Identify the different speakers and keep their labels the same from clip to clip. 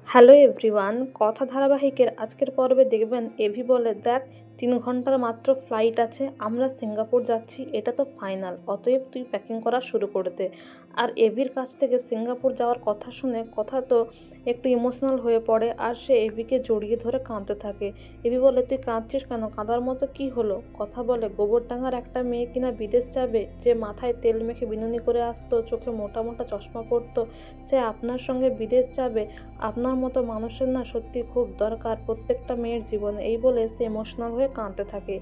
Speaker 1: Hello everyone, কথা ধারাবাহিকের আজকের পর্বে দেখবেন এভি বলে, দেখ 3 ঘন্টার মাত্র ফ্লাইট আছে, আমরা সিঙ্গাপুর যাচ্ছি, এটা তো ফাইনাল, অতএব তুই প্যাকিং করা শুরু করে দে। আর এভির কাছ থেকে সিঙ্গাপুর যাওয়ার কথা শুনে কথা তো একটু ইমোশনাল হয়ে পড়ে, আর সে এভিকে জড়িয়ে ধরে কাঁদতে থাকে। এভি বলে, তুই কাঁদছিস কেন, কাঁদার মতো কি হলো? কথা বলে, গোবরডাঙ্গার একটা মেয়ে কিনা বিদেশ যাবে, যে মাথায় তেল মেখে বিনুনি করে আসতো, চোখে মোটা মোটা চশমা পরতো, সে আপনার সঙ্গে বিদেশ যাবে? আপনার মতো মানুষের না সত্যি খুব দরকার প্রত্যেকটা মেয়ের জীবনে। এই বলে সে ইমোশনাল হয়ে কাঁদতে থাকে।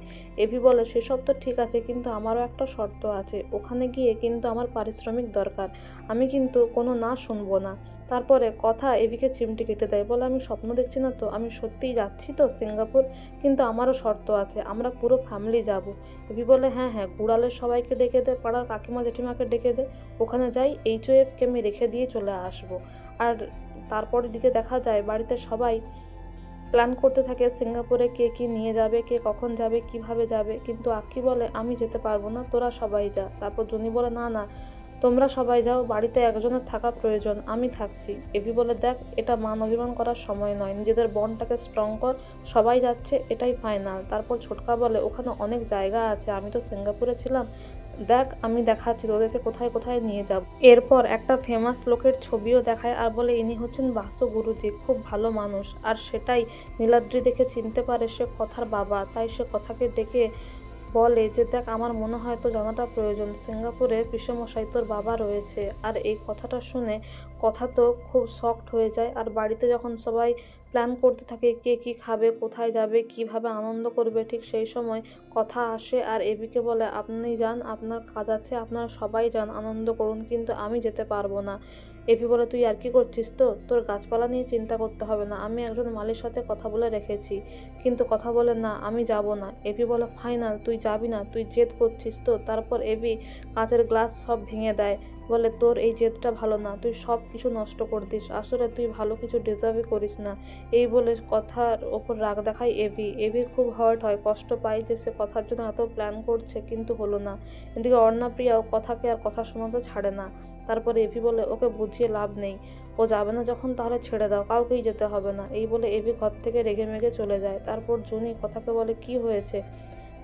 Speaker 1: এভি বলে, সেসব তো ঠিক আছে, কিন্তু আমারও একটা শর্ত আছে, ওখানে গিয়ে কিন্তু আমার পারিশ্রমিক দরকার, আমি কিন্তু কোনো না শুনবো না। তারপরে কথা এভিকে চিমটি কেটে দেয়, বলে, আমি স্বপ্ন দেখছি না তো, আমি সত্যিই যাচ্ছি তো সিঙ্গাপুর, কিন্তু আমারও শর্ত আছে, আমরা পুরো ফ্যামিলি যাব। এভি বলে, হ্যাঁ হ্যাঁ, গুড়ালের সবাইকে ডেকে দে, পাড়ার কাকিমা জেঠিমাকে ডেকে দে, ওখানে যাই HOFকে আমি রেখে দিয়ে চলে আসবো। আর তারপরের দিকে দেখা যায় বাড়িতে সবাই প্ল্যান করতে থাকে সিঙ্গাপুরে কে কী নিয়ে যাবে, কে কখন যাবে, কিভাবে যাবে। কিন্তু আক্কি বলে, আমি যেতে পারবো না, তোরা সবাই যা। তারপর জুনি বলে, না না, তোমরা সবাই যাও, বাড়িতে একজনের থাকা প্রয়োজন, আমি থাকছি। এভি বলে, দেখ এটা মান অভিমান করার সময় নয়, নিজেদের বন্ডটাকে স্ট্রং কর, সবাই যাচ্ছে, এটাই ফাইনাল। তারপর ছোটকা বলে, ওখানে অনেক জায়গা আছে, আমি তো সিঙ্গাপুরে ছিলাম, দেখ আমি দেখাচ্ছি তোদেরকে কোথায় কোথায় নিয়ে যাব। এরপর একটা ফেমাস লোকের ছবিও দেখায় আর বলে, ইনি হচ্ছেন বাসু গুরুজি, খুব ভালো মানুষ। আর সেটাই নীলাদ্রি দেখে চিনতে পারে সে কথার বাবা, তাই সে কথাকে ডেকে বলে যে, দেখ আমার মনে হয় তো জানাটা প্রয়োজন, সিঙ্গাপুরে পিসেমশাই তোর বাবা রয়েছে। আর এই কথাটা শুনে কথা তো খুব শকড হয়ে যায়। আর বাড়িতে যখন সবাই প্ল্যান করতে থাকে কে কী খাবে, কোথায় যাবে, কিভাবে আনন্দ করবে, ঠিক সেই সময় কথা আসে আর এভিকে বলে, আপনি যান, আপনার কাজ আছে, আপনারা সবাই যান, আনন্দ করুন, কিন্তু আমি যেতে পারবো না। এভি বলে, তুই আর কি করছিস তো, তোর গাছপালা নিয়ে চিন্তা করতে হবে না, আমি একজন মালির সাথে কথা বলে রেখেছি। কিন্তু কথা বলে, না আমি যাব না। এভি বলে, ফাইনাল তুই যাবি না, তুই জেদ করছিস তো। তারপর এভি কাঁচের গ্লাস সব ভেঙে দেয়, বলে, তোর এই জেদটা ভালো না, তুই সব কিছু নষ্ট করে দিস, আসলে তুই ভালো কিছু ডিজার্ভই করিস না। এই বলে কথার ওপর রাগ দেখায় এভি। এভি খুব হার্ট হয়, কষ্ট পায় যে সে কথার জন্য এত প্ল্যান করছে কিন্তু হলো না। এদিকে অর্ণাপ্রিয়াও কথাকে আর কথা শোনাতে ছাড়ে না। তারপরে এভি বলে, ওকে বুঝিয়ে লাভ নেই, ও যাবে না যখন তাহলে ছেড়ে দাও, কাউকেই যেতে হবে না। এই বলে এভি ঘর থেকে রেগে মেগে চলে যায়। তারপর জুনি কথাকে বলে, কি হয়েছে?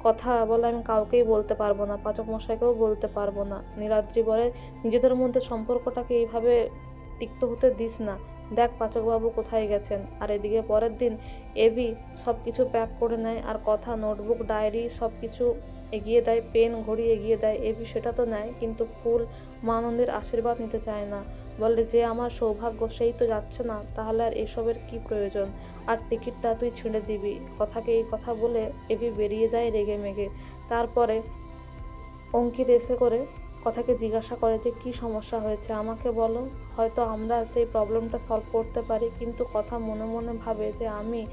Speaker 1: কথা বলে, আমি কাউকেই বলতে পারবো না, পাচক মশাইকেও বলতে পারবো না। নীলাদ্রি বলে, নিজেদের মধ্যে সম্পর্কটাকে এইভাবে তিক্ত হতে দিস না, দেখ পাচকবাবু কোথায় গেছেন। আর এদিকে পরের দিন এভি সব কিছু প্যাক করে নেয়, আর কথা নোটবুক ডায়েরি সব কিছু এগিয়ে দেয়, পেন ঘড়ি এগিয়ে দেয়। এভি সেটা তো নেয়, কিন্তু ফুল মা আনন্দের আশীর্বাদ নিতে চায় না, বলে, যে আমার সৌভাগ্য সেই তো যাচ্ছে না, তাহলে আর এসবের কি প্রয়োজন, আর টিকিটটা তুই ছিঁড়ে দিবি। কথাকে এই কথা বলে এভি বেরিয়ে যায় রেগে মেগে। তারপরে অঙ্কিত এসে করে কথাকে জিজ্ঞাসা করে যে, কি সমস্যা হয়েছে আমাকে বলো, হয়তো আমরা সেই প্রবলেমটা সলভ করতে পারি। কিন্তু কথা মনে মনে ভাবে যে, আমি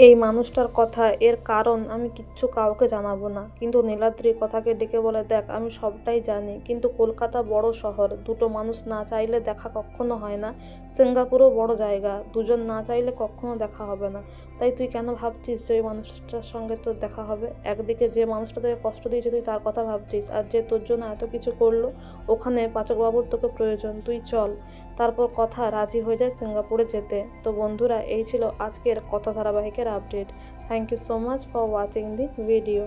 Speaker 1: এই মানুষটার কথা, এর কারণ আমি কিচ্ছু কাউকে জানাবো না। কিন্তু নীলাদ্রি কথাকে ডেকে বলে, দেখ আমি সবটাই জানি, কিন্তু কলকাতা বড় শহর, দুটো মানুষ না চাইলে দেখা কখনো হয় না, সিঙ্গাপুরও বড় জায়গা, দুজন না চাইলে কখনো দেখা হবে না। তাই তুই কেন ভাবছিস যে ওই মানুষটার সঙ্গে তোর দেখা হবে? একদিকে যে মানুষটা তোকে কষ্ট দিয়েছে তুই তার কথা ভাবছিস, আর যে তোর জন্য এত কিছু করলো, ওখানে পাচকবাবুর তোকে প্রয়োজন, তুই চল। তারপর কথা রাজি হয়ে যায় সিঙ্গাপুরে যেতে। তো বন্ধুরা, এই ছিল আজকের কথা ধারাবাহিকের update. Thank you so much for watching the video.